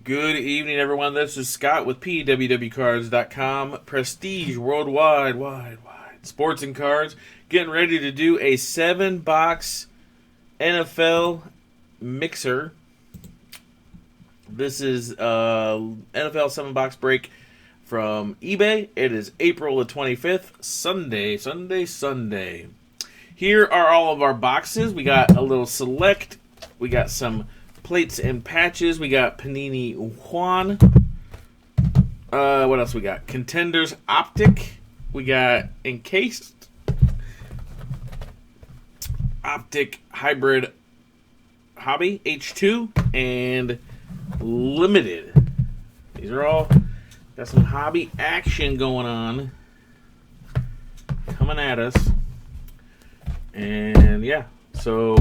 Good evening, everyone. This is Scott with PWWcards.com. Prestige Worldwide, wide. Sports and Cards. Getting ready to do a 7-box NFL mixer. This is NFL 7-box break from eBay. It is April the 25th, Sunday. Here are all of our boxes. We got a little select. We got some plates and patches. We got Panini Juan. What else we got? Contenders Optic. We got Encased. Optic Hybrid Hobby H2 and Limited. These are all got some hobby action going on. Coming at us. And yeah, so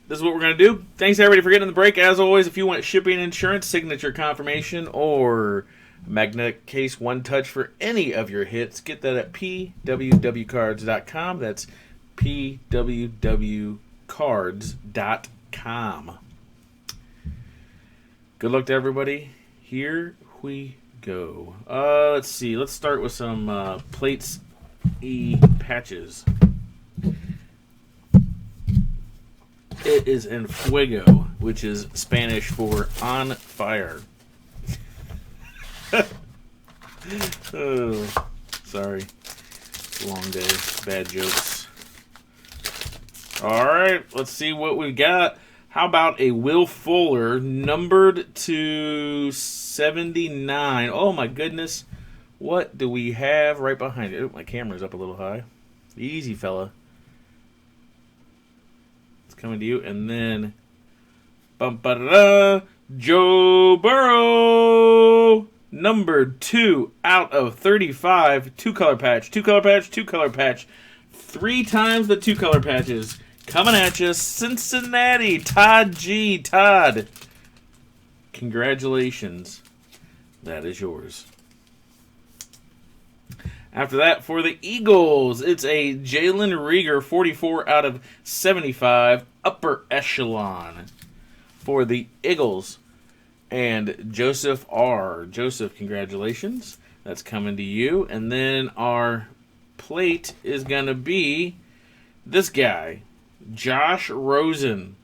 this is what we're going to do. Thanks, everybody, for getting the break. As always, if you want shipping, insurance, signature confirmation, or magnetic case one-touch for any of your hits, get that at pwwcards.com. That's pwwcards.com. Good luck to everybody. Here we go. Let's see. Let's start with some plates patches. It is en fuego, which is Spanish for on fire. Oh, sorry. Long day. Bad jokes. Alright, let's see what we've got. How about a Will Fuller, numbered to 79. Oh my goodness. What do we have right behind it? Oh, my camera's up a little high. Easy, fella. Coming to you, and then Joe Burrow, numbered 2 out of 35, 2-color patch, 2-color patch, 3 times the 2-color patches. Coming at you, Cincinnati, Todd G. Todd. Congratulations. That is yours. After that, for the Eagles, it's a Jalen Reagor, 44 out of 75, upper echelon for the Eagles. And Joseph R. Joseph, congratulations. That's coming to you. And then our plate is going to be this guy, Josh Rosen,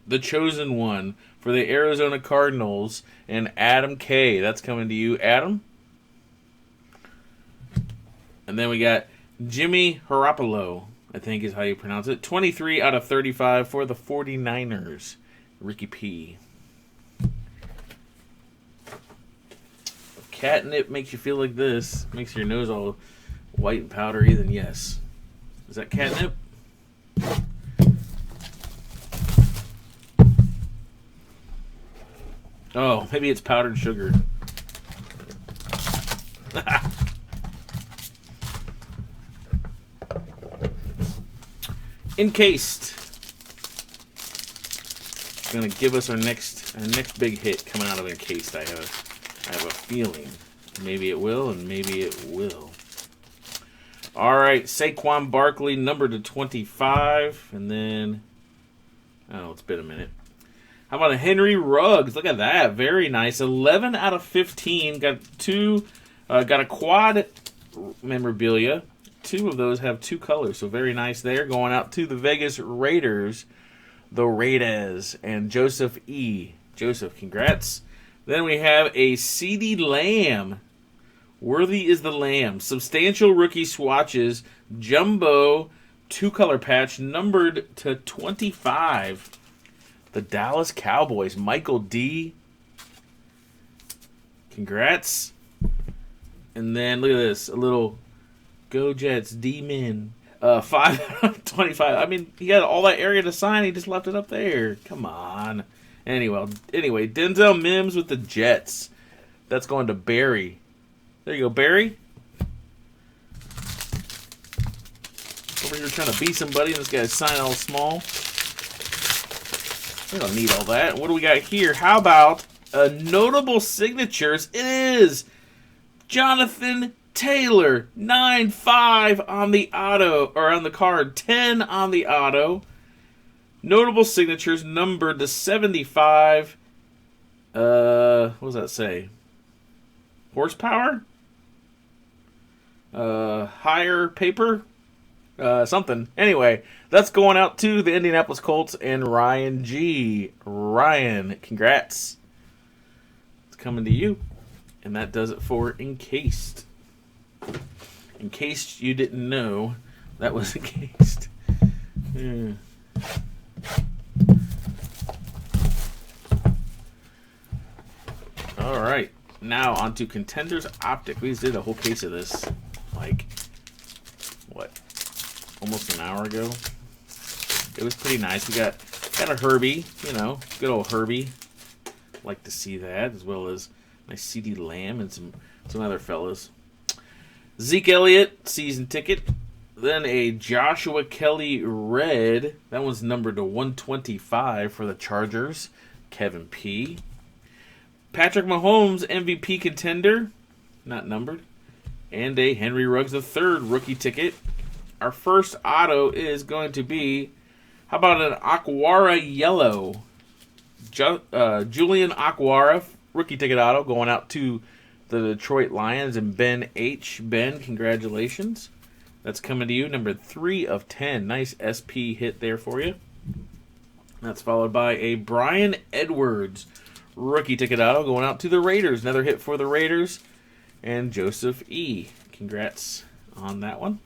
the chosen one for the Arizona Cardinals, and Adam K. That's coming to you, Adam. And then we got Jimmy Garoppolo, I think is how you pronounce it. 23 out of 35 for the 49ers. Ricky P. If catnip makes you feel like this, makes your nose all white and powdery, then yes. Is that catnip? Oh, maybe it's powdered sugar. Encased. Going to give us our next big hit coming out of Encased. I have a feeling. Maybe it will, and maybe it will. All right, Saquon Barkley, numbered to 25, and then it's been a minute. How about a Henry Ruggs? Look at that, very nice. 11 out of 15. Got a quad memorabilia. 2 of those have 2 colors, so very nice there. Going out to the Vegas Raiders, the Raiders, and Joseph E. Joseph, congrats. Then we have a CeeDee Lamb. Worthy is the Lamb. Substantial rookie swatches, jumbo, 2-color patch, numbered to 25. The Dallas Cowboys, Michael D. Congrats. And then look at this, a little Go Jets, D-Men. 5 out of 25. I mean, he had all that area to sign. He just left it up there. Come on. Anyway, Denzel Mims with the Jets. That's going to Barry. There you go, Barry. Over here trying to beat somebody, and this guy's signing all small. We don't need all that. What do we got here? How about notable signatures? It is Jonathan Taylor, 9-5 on the auto, or on the card, 10 on the auto. Notable signatures numbered to 75. What does that say? Horsepower? Higher paper? Something. Anyway, that's going out to the Indianapolis Colts and Ryan G. Ryan, congrats. It's coming to you. And that does it for Encased. In case you didn't know, that was Encased. Yeah. All right. Now on to Contenders Optic. We just did a whole case of this, like, what, almost an hour ago. It was pretty nice. We got a Herbie, you know, good old Herbie. Like to see that, as well as nice CD Lamb and some other fellas. Zeke Elliott, season ticket. Then a Joshua Kelly red. That one's numbered to 125 for the Chargers. Kevin P. Patrick Mahomes, MVP contender. Not numbered. And a Henry Ruggs III rookie ticket. Our first auto is going to be, how about an Aquara yellow? Julian Aquara, rookie ticket auto, going out to the Detroit Lions and Ben H. Ben, congratulations. That's coming to you, number 3 of 10. Nice SP hit there for you. That's followed by a Brian Edwards rookie ticket auto going out to the Raiders. Another hit for the Raiders. And Joseph E. Congrats on that one.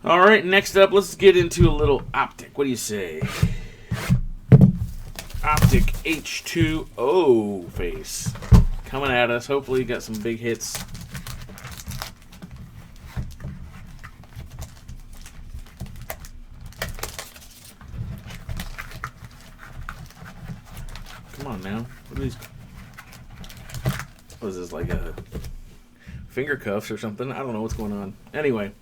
All right, next up, let's get into a little Optic. What do you say? Optic H2O face coming at us. Hopefully you got some big hits. Come on now. What are these? What is this, like a finger cuffs or something? I don't know what's going on. Anyway.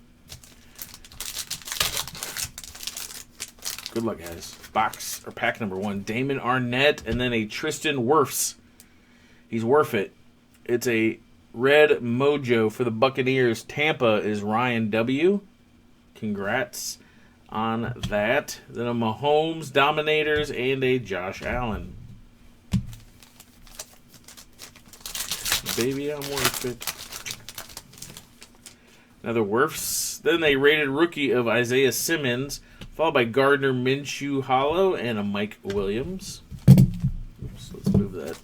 Good luck, guys. Box, or pack number 1. Damon Arnett, and then a Tristan Wirfs. He's worth it. It's a red mojo for the Buccaneers. Tampa is Ryan W. Congrats on that. Then a Mahomes, Dominators, and a Josh Allen. Baby, I'm worth it. Another Wirfs. Then a rated rookie of Isaiah Simmons, followed by Gardner Minshew Hollow and a Mike Williams. Oops, let's move that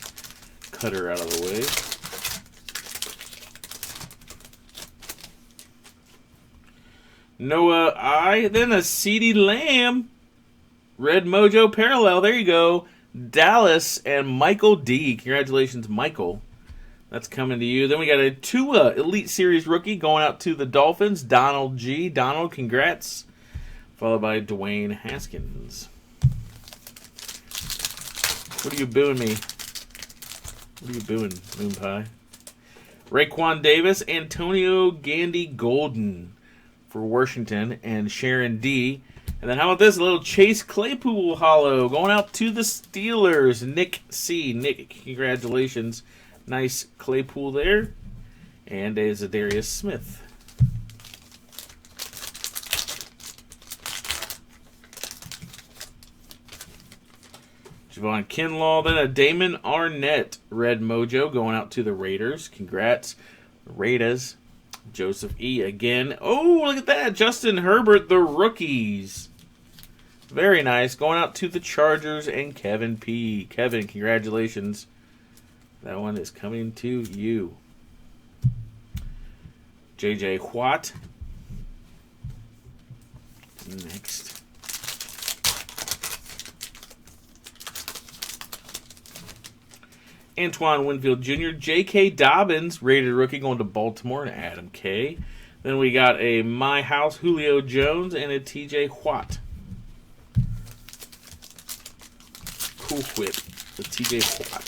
cutter out of the way. Noah I. Then a CD Lamb. Red Mojo Parallel. There you go. Dallas and Michael D. Congratulations, Michael. That's coming to you. Then we got a Tua Elite Series rookie going out to the Dolphins. Donald G. Donald, congrats. Followed by Dwayne Haskins. What are you booing me? What are you booing, Moon Pie? Raekwon Davis, Antonio Gandy Golden for Washington, and Sharon D. And then how about this? A little Chase Claypool hollow going out to the Steelers. Nick C. Nick, congratulations. Nice Claypool there. And a Zadarius Smith. Javon Kinlaw, then a Damon Arnett red mojo going out to the Raiders. Congrats, Raiders. Joseph E. again. Oh, look at that. Justin Herbert, the rookies. Very nice. Going out to the Chargers and Kevin P. Kevin, congratulations. That one is coming to you. J.J. Watt. Next. Antoine Winfield Jr., J.K. Dobbins, rated rookie, going to Baltimore, and Adam K. Then we got a My House Julio Jones and a T.J. Watt. Cool Whip with T.J. Watt.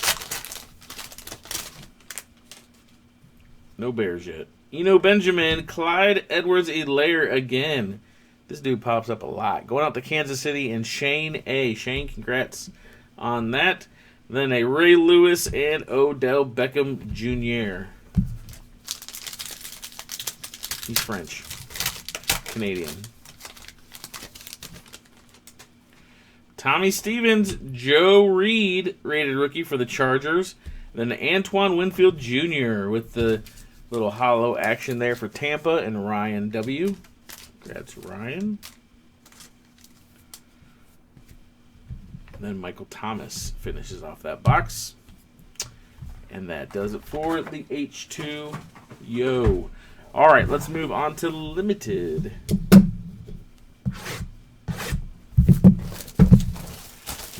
No Bears yet. Eno Benjamin, Clyde Edwards-Helaire again. This dude pops up a lot. Going out to Kansas City and Shane A. Shane, congrats on that. Then a Ray Lewis and Odell Beckham Jr. He's French. Canadian. Tommy Stevens, Joe Reed, rated rookie for the Chargers. Then Antoine Winfield Jr. with the little hollow action there for Tampa, and Ryan W. Congrats, Ryan. And then Michael Thomas finishes off that box. And that does it for the H2 Yo. All right, let's move on to limited.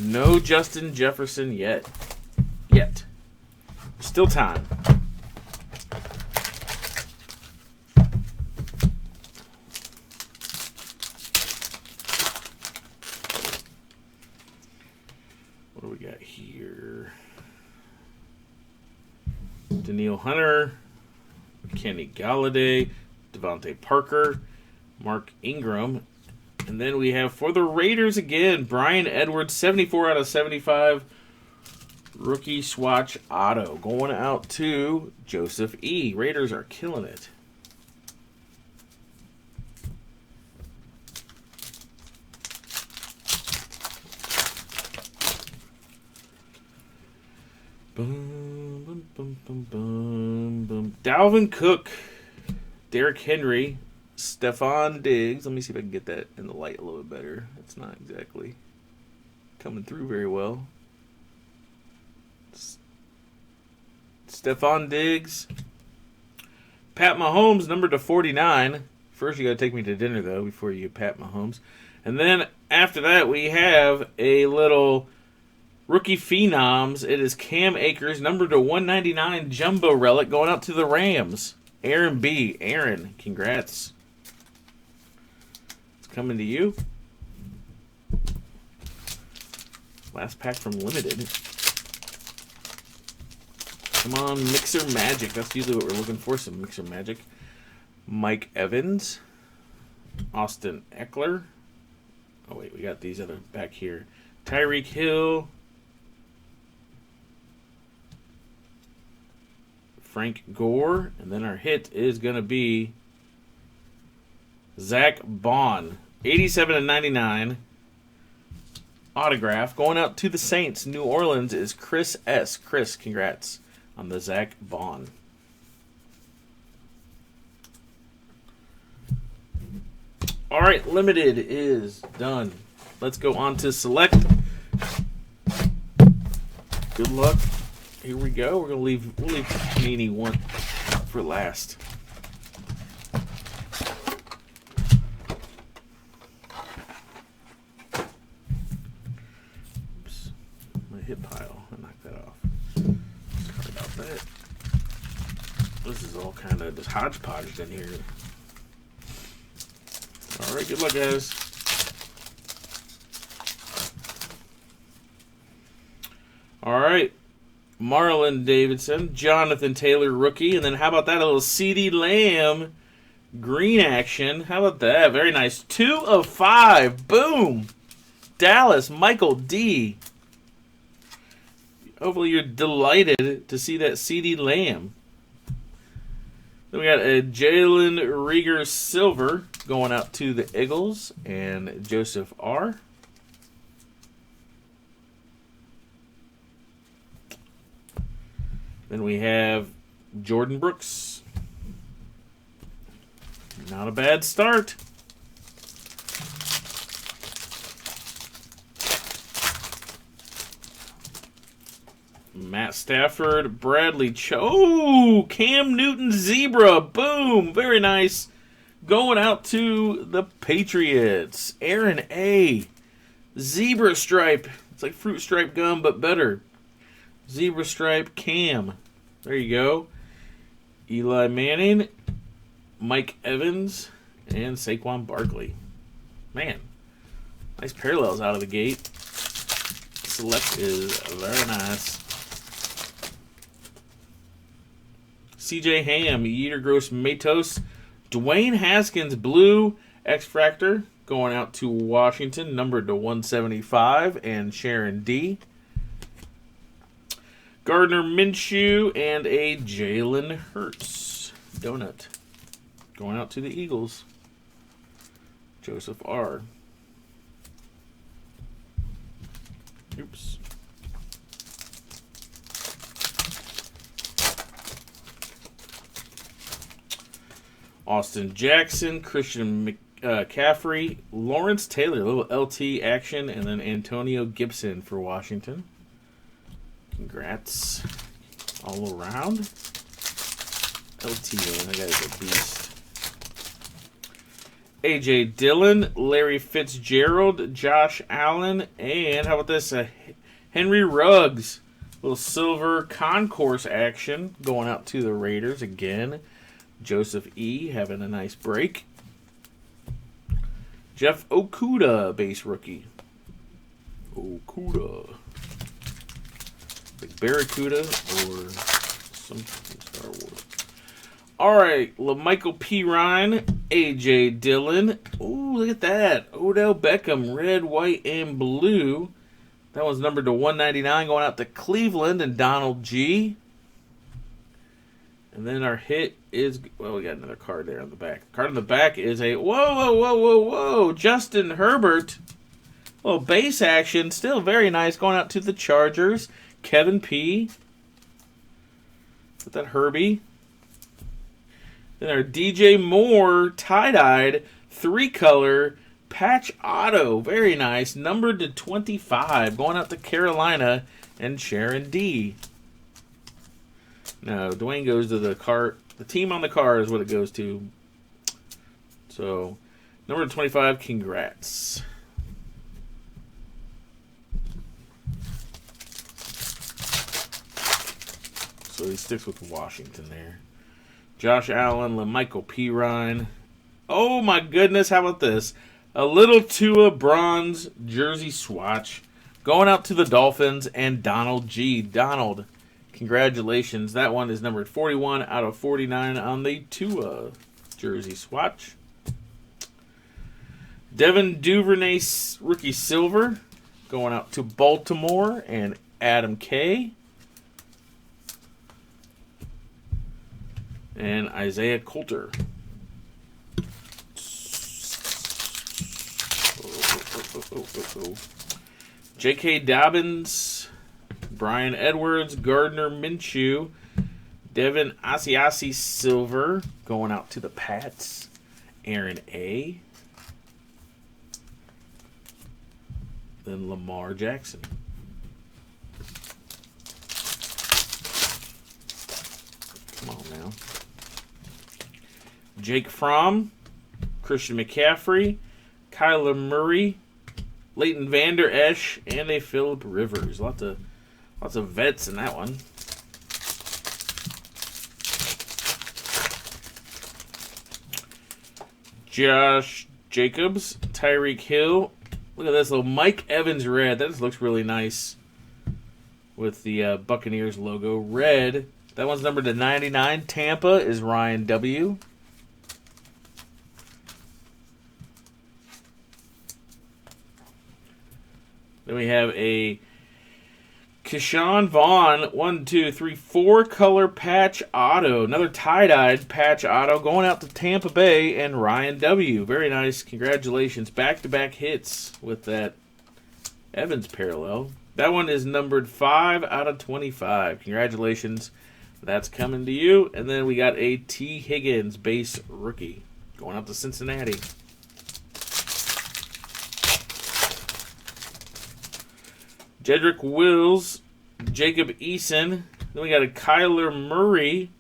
No Justin Jefferson yet. Still time. What do we got here? Daniil Hunter, Kenny Galladay, Devontae Parker, Mark Ingram. And then we have for the Raiders again, Brian Edwards, 74 out of 75. Rookie swatch auto. Going out to Joseph E. Raiders are killing it. Boom, boom, boom, boom, boom, boom. Dalvin Cook, Derrick Henry, Stephon Diggs. Let me see if I can get that in the light a little bit better. It's not exactly coming through very well. Stephon Diggs. Pat Mahomes, number to 49. First, you got to take me to dinner, though, before you get Pat Mahomes. And then after that, we have a little rookie phenoms. It is Cam Akers, number to 199, jumbo relic, going out to the Rams. Aaron B. Aaron, congrats. It's coming to you. Last pack from Limited. Come on, Mixer Magic. That's usually what we're looking for, some Mixer Magic. Mike Evans. Austin Eckler. Oh, wait, we got these other back here. Tyreek Hill. Frank Gore. And then our hit is going to be Zach Bond. 87 and 99. Autograph. Going out to the Saints. New Orleans is Chris S. Chris, congrats on the Zach Bond. All right, limited is done. Let's go on to select. Good luck. Here we go. We'll leave Panini one for last. Oops, my hit pile. I knocked that off. Sorry about that. This is all kind of just hodgepodge in here. All right, good luck, guys. All right, Marlon Davidson, Jonathan Taylor, rookie, and then how about that, a little CeeDee Lamb green action? How about that? Very nice. 2 of 5. Boom. Dallas, Michael D. Hopefully you're delighted to see that CeeDee Lamb. Then we got a Jalen Reagor silver going out to the Eagles and Joseph R. Then we have Jordan Brooks. Not a bad start. Matt Stafford, Bradley Cho, Cam Newton zebra, boom, very nice. Going out to the Patriots, Aaron A. Zebra stripe, it's like fruit stripe gum but better. Zebra stripe Cam, there you go. Eli Manning, Mike Evans, and Saquon Barkley. Man, nice parallels out of the gate. Select is very nice. CJ Ham, Yeter Gross Matos, Dwayne Haskins blue X-Fractor going out to Washington, numbered to 175, and Sharon D. Gardner Minshew and a Jalen Hurts donut going out to the Eagles. Joseph R. Oops. Austin Jackson, Christian McCaffrey, Lawrence Taylor, a little LT action, and then Antonio Gibson for Washington. Congrats all around. LT, man, that guy's a beast. A.J. Dillon, Larry Fitzgerald, Josh Allen, and how about this? Henry Ruggs. Little silver concourse action going out to the Raiders again. Joseph E. having a nice break. Jeff Okudah, base rookie. Okudah. Like Barracuda or something Star Wars. All right, LaMichael P. Ryan, A.J. Dillon. Ooh, look at that. Odell Beckham, red, white, and blue. That one's numbered to 199 going out to Cleveland and Donald G. And then our hit is, well, we got another card there on the back. The card on the back is a, whoa, Justin Herbert. Little base action, still very nice, going out to the Chargers. Kevin P. With that Herbie. Then our DJ Moore, tie-dyed, 3-color, patch auto. Very nice, numbered to 25, going out to Carolina and Sharon D. No, Dwayne goes to the cart. The team on the card is what it goes to. So, number 25, congrats. So he sticks with Washington there. Josh Allen, LaMichael P. Ryan. Oh my goodness, how about this? A little Tua bronze jersey swatch going out to the Dolphins and Donald G. Donald, congratulations. That one is numbered 41 out of 49 on the Tua jersey swatch. Devin Duvernay rookie silver going out to Baltimore and Adam K. And Isaiah Coulter. J.K. Dobbins, Brian Edwards, Gardner Minshew, Devin Asiasi silver going out to the Pats. Aaron A. Then Lamar Jackson. Come on now. Jake Fromm, Christian McCaffrey, Kyler Murray, Leighton Vander Esch, and a Phillip Rivers. Lots of vets in that one. Josh Jacobs, Tyreek Hill. Look at this little Mike Evans red. That just looks really nice with the Buccaneers logo. Red. That one's numbered to 99. Tampa is Ryan W. Then we have a Keyshawn Vaughn, 4-color patch auto. Another tie-dyed patch auto going out to Tampa Bay and Ryan W. Very nice. Congratulations. Back-to-back hits with that Evans parallel. That one is numbered 5 out of 25. Congratulations. That's coming to you. And then we got a T. Higgins base rookie going out to Cincinnati. Jedrick Wills, Jacob Eason. Then we got a Kyler Murray,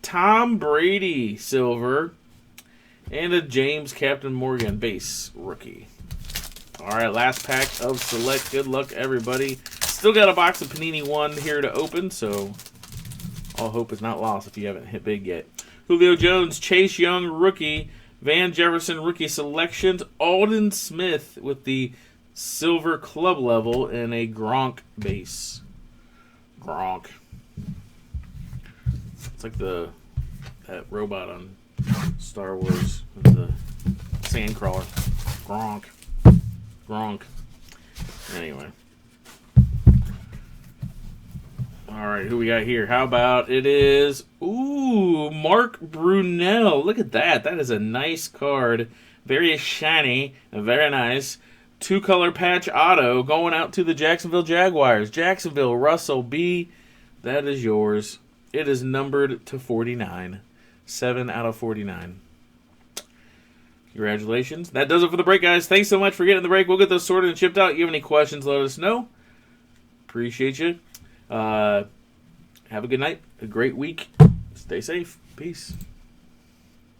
Tom Brady silver, and a James Captain Morgan base rookie. All right, last pack of Select. Good luck, everybody. Still got a box of Panini 1 here to open, so all hope is not lost if you haven't hit big yet. Julio Jones, Chase Young rookie, Van Jefferson rookie selections, Alden Smith with the silver club level and a Gronk base. Gronk. It's like that robot on Star Wars with the sandcrawler. Gronk. Anyway. Alright, who we got here? How about it is, Mark Brunell. Look at that. That is a nice card. Very shiny. Very nice. 2-color patch auto going out to the Jacksonville Jaguars. Jacksonville, Russell B. That is yours. It is numbered to 49. 7 out of 49. Congratulations. That does it for the break, guys. Thanks so much for getting the break. We'll get those sorted and shipped out. You have any questions, let us know. Appreciate you. Have a good night. A great week. Stay safe. Peace.